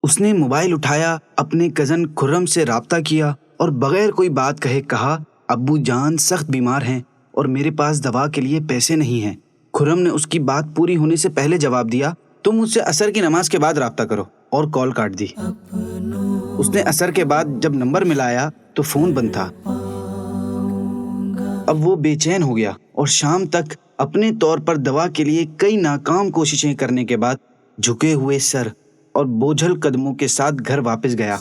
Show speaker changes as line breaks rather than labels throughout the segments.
اس نے موبائل اٹھایا، اپنے کزن خرم سے رابطہ کیا اور بغیر کوئی بات کہے کہا، ابو جان سخت بیمار ہیں اور میرے پاس دوا کے لیے پیسے نہیں ہیں۔ خرم نے اس کی بات پوری ہونے سے پہلے جواب دیا، تم مجھ سے عصر کی نماز کے بعد رابطہ کرو، اور کال کاٹ دی۔ اس نے عصر کے بعد جب نمبر ملایا تو فون بند تھا۔ اب وہ بے چین ہو گیا اور شام تک اپنے طور پر دوا کے لیے کئی ناکام کوششیں کرنے کے بعد جھکے ہوئے سر اور بوجھل قدموں کے ساتھ گھر واپس گیا۔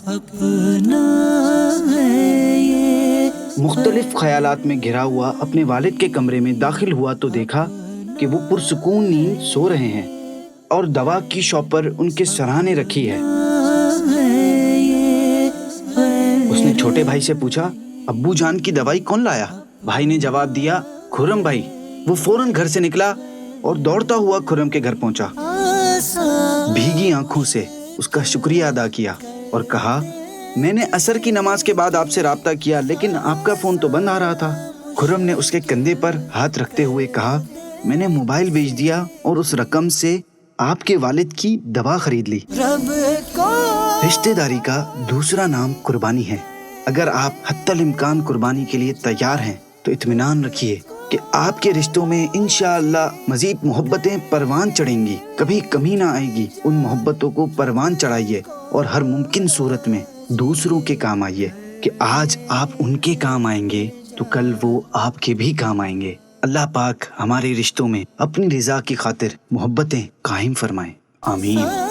مختلف خیالات میں گھرا ہوا اپنے والد کے کمرے میں داخل ہوا تو دیکھا کہ وہ پرسکون نیند سو رہے ہیں اور دوا کی شاپ پر ان کے سرانے رکھی ہے۔ اس نے چھوٹے بھائی سے پوچھا، ابو جان کی دوائی کون لایا؟ بھائی نے جواب دیا، خرم بھائی۔ وہ فوراً گھر سے نکلا اور دوڑتا ہوا خرم کے گھر پہنچا۔ بھیگی آنکھوں سے اس کا شکریہ ادا کیا اور کہا، میں نے عصر کی نماز کے بعد آپ سے رابطہ کیا لیکن آپ کا فون تو بند آ رہا تھا۔ خرم نے اس کے کندھے پر ہاتھ رکھتے ہوئے کہا، میں نے موبائل بیچ دیا اور اس رقم سے آپ کے والد کی دوا خرید لی۔ رشتہ داری کا دوسرا نام قربانی ہے۔ اگر آپ حتی الامکان قربانی کے لیے تیار ہیں تو اطمینان رکھیے کہ آپ کے رشتوں میں انشاءاللہ مزید محبتیں پروان چڑھیں گی، کبھی کمی نہ آئے گی۔ ان محبتوں کو پروان چڑھائیے اور ہر ممکن صورت میں دوسروں کے کام آئیے کہ آج آپ ان کے کام آئیں گے تو کل وہ آپ کے بھی کام آئیں گے۔ اللہ پاک ہمارے رشتوں میں اپنی رضا کی خاطر محبتیں قائم فرمائے، آمین۔